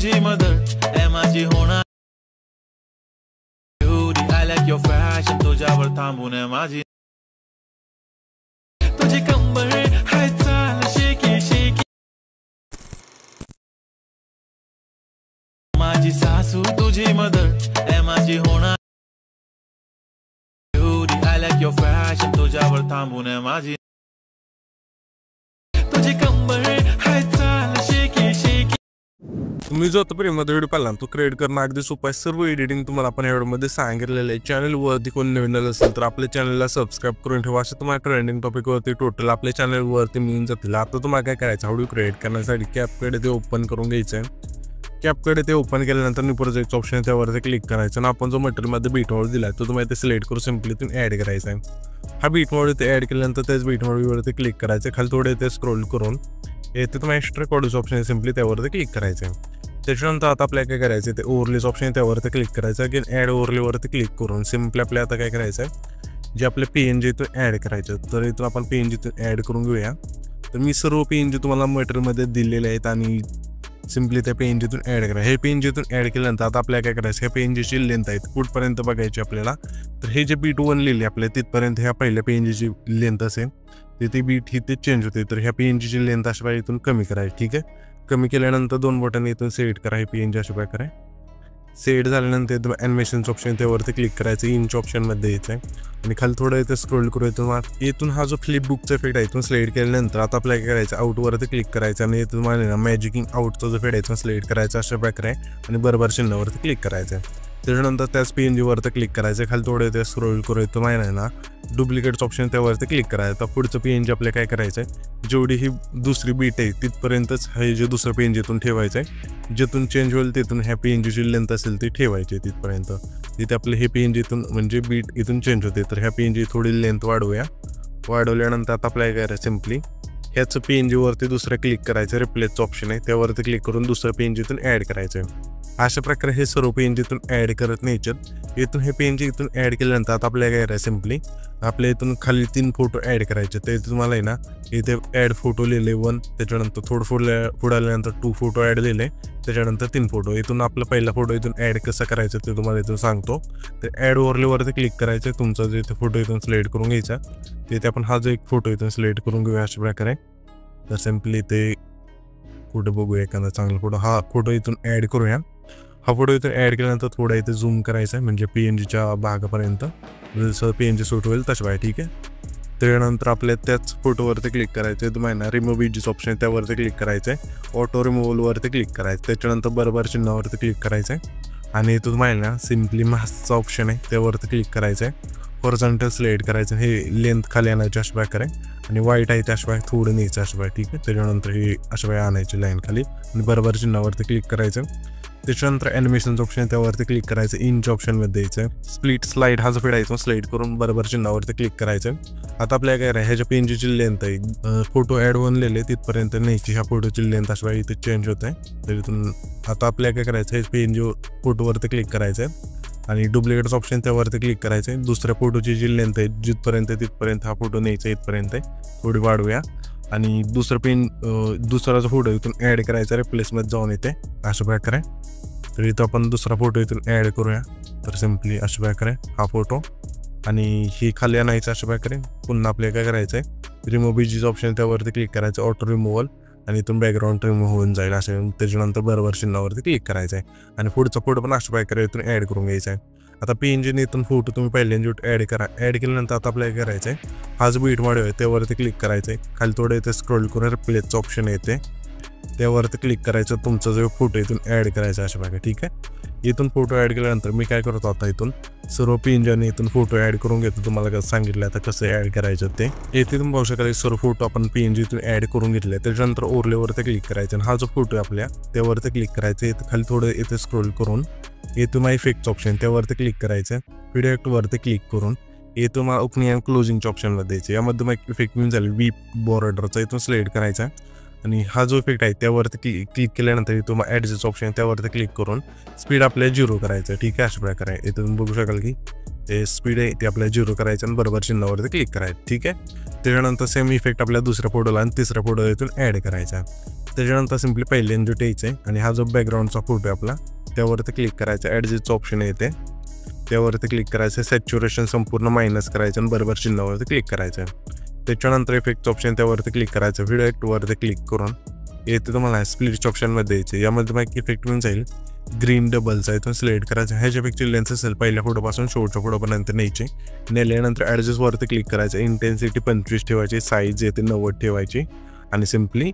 तुझी मदत आहे माझी होणार I like your fashion तुझ्यावर थांबून आहे माझी तुझी कंबर हाय चाल शेकी शेकी माझी सासू तुझी मदत आहे माझी होणार I like your fashion तुझ्यावर थांबून आहे माझी तुझी कंबर हाय चाल शेकी शेकी तुम्ही जो आता प्रेमाचा व्हिडिओ पाहिला तो क्रिएट करणं अगदी सोपं आहे। सर्व एडिटिंग तुम्हाला आपण या व्हिडिओमध्ये सांगितलेलं आहे। चॅनलवरती कोण नवीन असेल तर आपल्या चॅनलला सबस्क्राइब करून ठेवा। असं तुम्हाला ट्रेंडिंग टॉपिकवरती टोटल आपल्या चॅनलवरती मिळून जातील। आता तुम्हाला काय करायचं व्हिडिओ क्रिएट करण्यासाठी कॅपकट ते ओपन करून घ्यायचं आहे। कॅपकट ते ओपन केल्यानंतर न्यू प्रोजेक्ट ऑप्शन आहे त्यावरती क्लिक करायचं आणि आपण जो मटेरियलमध्ये बीट मोड दिला आहे तो तुम्हाला ते सिलेक्ट करून सिम्पली इथून ॲड करायचा आहे। हा बीट मोड इथे ॲड केल्यानंतर त्याच बीट मोडवरती क्लिक करायचं खाली थोडे इथे स्क्रोल करून इथे तुम्हाला एक्स्ट्रा कोड्स ऑप्शन आहे सिम्पली त्यावरती क्लिक करायचं आहे। त्याच्यानंतर आता आपल्याला काय करायचं ते ओव्हरलेज ऑप्शन आहे त्यावरती क्लिक करायचं अगेन ॲड ओव्हरलेवरती क्लिक करून सिम्पली आपल्याला आता काय करायचं आहे जे आपले PNG इथून ॲड करायचं तर इथून आपण PNG इथून ॲड करून घेऊया। तर मी सर्व PNG तुम्हाला मटेरियलमध्ये दिलेले आहेत आणि सिम्पली त्या PNG इथून ॲड करा। हे PNG इथून ॲड केल्यानंतर आता आपल्याला काय करायचं ह्या PNGची लेंथ आहे कुठपर्यंत बघायची आपल्याला तर हे जे बीट 1 लिहिले आपल्या तिथपर्यंत ह्या पहिल्या PNGची लेंथ असेल तिथे बीट ही ते चेंज होते तर ह्या PNGची लेंथ अशा पाहिजे इथून कमी करायची ठीक आहे। कमी केल्यानंतर दोन बटन इथून सेट करा हे PNG अशा प्रकारे सेट झाल्यानंतर इथं ॲनिमेशनचं ऑप्शन त्यावरती क्लिक करायचं इंच ऑप्शनमध्ये यायचं आहे आणि खाली थोडं इथं स्क्रोल करू इथून हा जो फ्लिप बुकचा फेड आहे इथून सिलेक्ट केल्यानंतर आता आपल्याला काय करायचं आउटवरती क्लिक करायचं आणि इथून तुम्हाला मॅजिकिंग आउटचा जो फेड आहे इथून सिलेक्ट करायचा अशा प्रकारे आणि बरोबर चिन्हावरती क्लिक करायचं आहे। त्याच्यानंतर त्याच PNGवरती क्लिक करायचं खाली थोडं इथे स्क्रोल करू इथं माहिती आहे ना डुप्लिकेट्स ऑप्शन त्यावरती क्लिक करायचं तर पुढचं PNG आपल्याला काय करायचं आहे जेवढी ही दुसरी बीट आहे तिथपर्यंतच हे जे दुसरं PNG इथून ठेवायचं आहे जिथून चेंज होईल तिथून ह्या PNGची लेंथ असेल ती ठेवायची तिथपर्यंत तिथे आपलं हे PNG इथून म्हणजे बीट इथून चेंज होते तर ह्या PNG थोडी लेंथ वाढवल्यानंतर आता आपल्याला काय करायचं सिम्पली ह्याचं PNGवरती दुसरं क्लिक करायचं रिप्लेसचं ऑप्शन आहे त्यावरती क्लिक करून दुसरं PNG इथून ॲड करायचं आहे। अशा प्रकारे हे सर्व PNG इथून ॲड करत न्यायच्यात इथून हे PNG इथून ॲड केल्यानंतर आता आपल्याला काय करायचं सिम्पली आपल्या इथून खाली 3 फोटो ॲड करायचे ते तुम्हाला आहे ना इथे ॲड फोटो लिहिले 1 त्याच्यानंतर थोडं पुढे आल्यानंतर 2 फोटो ॲड लिहिले त्याच्यानंतर 3 फोटो इथून आपला पहिला फोटो इथून ॲड कसं करायचं ते तुम्हाला इथून सांगतो। तर ॲड ओव्हरलेवरती क्लिक करायचं तुमचा जो इथे फोटो इथून सिलेक्ट करून घ्यायचा तिथे आपण हा जो एक फोटो इथून सिलेक्ट करून घेऊया अशा प्रकारे तर सिम्पली इथे फोटो बघूया एखादा चांगला फोटो हा फोटो इथून ॲड करूया। हा फोटो इथं ॲड केल्यानंतर थोडा इथे झूम करायचा आहे म्हणजे PNGच्या भागापर्यंत जसं PNG सूट होईल तसं आहे ठीक आहे। त्यानंतर आपल्या त्याच फोटोवरती क्लिक करायचं आहे तुम्हाला रिमूव्ह इमेजेस ऑप्शन आहे त्यावरती क्लिक करायचं आहे ऑटो रिमूव्हलवरती क्लिक करायचं त्याच्यानंतर बरोबर चिन्हावरती क्लिक करायचं आहे आणि इथं तुम्हाला ना सिम्पली मास्कचा ऑप्शन आहे त्यावरती क्लिक करायचं आहे हॉरिझॉन्टल सिलेक्ट करायचं हे लेंथ खाली आणायची अशा प्रकारे आणि वाईट आहे त्या अशा थोडं न्यायचं अशा प्रकारे ठीक आहे। त्याच्यानंतर हे अशा आणायची लाईन खाली आणि बरोबर चिन्हावरती क्लिक करायचं त्याच्यानंतर ॲनिमेशनचं ऑप्शन त्यावरती क्लिक करायचं इंच ऑप्शनमध्ये द्यायचं स्प्लिट स्लाइड हा जो फेड आहे तो सिलेक्ट करून बरोबर चिन्हावरती क्लिक करायचं। आता आपल्याला काय करायचं ह्याच्या PNGची लेंथ आहे फोटो ॲड होऊन लिहिले तिथपर्यंत न्यायची ह्या फोटोची लेंथ अशा इथे चेंज होत आहे तर इथून आता आपल्याला काय करायचं हे PNG फोटोवरती क्लिक करायचं आहे आणि डुप्लिकेट्स ऑप्शन त्यावरती क्लिक करायचं आहे दुसऱ्या फोटोची जी लेंथ आहे जिथपर्यंत तिथपर्यंत हा फोटो न्यायचा इथपर्यंत थोडी वाढवूया आणि दुसरा जो फोटो इथून ॲड करायचा रिप्लेसमध्ये जाऊन येते अशा प्रकारे तर इथं आपण दुसरा फोटो इथून ॲड करूया तर सिम्पली अशा प्रकारे हा फोटो आणि ही खाली आणायचं अशा प्रकारे पुन्हा आपल्याला काय करायचं आहे रिमूव्ह इमेजेस ऑप्शन त्यावरती क्लिक करायचं ऑटो रिमूव्हल आणि इथून बॅकग्राऊंड रिमूव्ह होऊन जाईल असं त्याच्यानंतर बरोबर चिन्हावरती क्लिक करायचं आहे आणि पुढचा फोटो पण अशा प्रकारे इथून ॲड करून घ्यायचा आहे। आता PNGने इथून फोटो तुम्ही पहिल्यांदा ॲड करा ॲड केल्यानंतर आता आपल्याला करायचं आहे हा जो बीट मॉडेल आहे त्यावरती क्लिक करायचं आहे खाली थोडं इथे स्क्रोल करून रिप्लेसचं ऑप्शन येते त्यावरती क्लिक करायचं तुमचा जो फोटो इथून ॲड करायचा अशा प्रकारे ठीक आहे। इथून फोटो ॲड केल्यानंतर मी काय करतो आता इथून सर्व PNGने इथून फोटो ॲड करून घेतो तुम्हाला कसं सांगितलं आता कसं ॲड करायचं ते इथे तुम्ही बघू शकाल सर्व फोटो आपण PNG इथून ॲड करून घेतले त्याच्यानंतर ओव्हरलेवरती क्लिक करायचं आणि हा जो फोटो आहे आपल्या त्यावरती क्लिक करायचं इथं खाली थोडं इथे स्क्रोल करून इथून इफेक्टचं ऑप्शन त्यावरती क्लिक करायचं व्हिडिओवरती क्लिक करून इथून ओपनिंग अँड क्लोजिंगच्या ऑप्शनला द्यायचं यामध्ये मग इफेक्ट मिळून जाईल वी बॉर्डरचा इथून सिलेक्ट करायचा आणि हा जो इफेक्ट आहे त्यावरती क्लिक केल्यानंतर इथून ॲडजस्ट ऑप्शन त्यावरती क्लिक करून स्पीड आपल्याला 0 करायचं ठीक आहे अशा प्रकारे इथून बघू शकाल की ते स्पीड आहे ते आपल्याला 0 करायचं आणि बरोबर चिन्हावरती क्लिक करायचं ठीक आहे। त्याच्यानंतर सेम इफेक्ट आपल्या दुसऱ्या फोटोला आणि तिसऱ्या फोटोला इथून ॲड करायचा त्याच्यानंतर सिम्पली पहिल्यांदा यायचं आहे आणि हा जो बॅकग्राऊंडचा फोटो आहे आपला त्यावरती क्लिक करायचा. ॲडजस्टचं ऑप्शन येते त्यावरती क्लिक करायचं. सॅच्युरेशन संपूर्ण मायनस करायचं आणि बरोबर चिन्हावरती क्लिक करायचं. त्याच्यानंतर इफेक्टचं ऑप्शन त्यावरती क्लिक करायचं. व्हिडिओ ॲक्टवरती क्लिक करून येते तुम्हाला स्प्लिटच्या ऑप्शनमध्ये यायचे. यामध्ये मग इफेक्ट मिळून जाईल ग्रीन डबलचा इथून सिलेक्ट करायचं. ह्याच्यापेक्षा लेन्स असेल पहिल्या फोटोपासून शेवटच्या फोटोपर्यंत न्यायची. नेल्यानंतर ॲडजस्टवरती क्लिक करायचं. इंटेन्सिटी 25 ठेवायची. साईज येते 90 ठेवायची आणि सिम्पली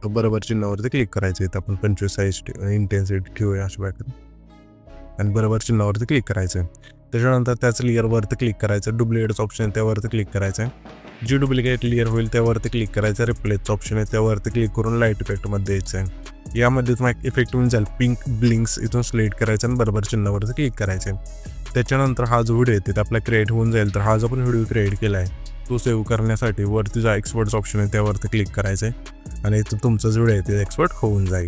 बरोबर चिन्हावरती क्लिक करायचं. इथं आपण 25 साईज इंटेन्सिटी ठेवूया अशा प्रकारे आणि बरोबर चिन्हावरती क्लिक करायचं. त्याच्यानंतर त्याच लेअरवरती क्लिक करायचं. डुप्लिकेटचं ऑप्शन त्यावरती क्लिक करायचं. जी डुप्लिकेट लेअर होईल त्यावरती क्लिक करायचं. रिप्लेसचं ऑप्शन आहे त्यावरती क्लिक करून लाईट इफेक्टमध्ये यायचं आहे. यामध्ये तुम्हाला इफेक्ट मिळून जाईल पिंक ब्लिंक्स इथून सिलेक्ट करायचं आणि बरोबर चिन्हावरती क्लिक करायचं. त्याच्यानंतर हा जो व्हिडिओ येते आपला क्रिएट होऊन जाईल. तर हा जो आपण व्हिडिओ क्रिएट केला आहे तो सेव्ह करण्यासाठी वरती जो एक्सपोर्टचा ऑप्शन आहे त्यावरती क्लिक करायचं आहे आणि इथं तुमचा जो व्हिडिओ आहे ते एक्सपोर्ट होऊन जाईल.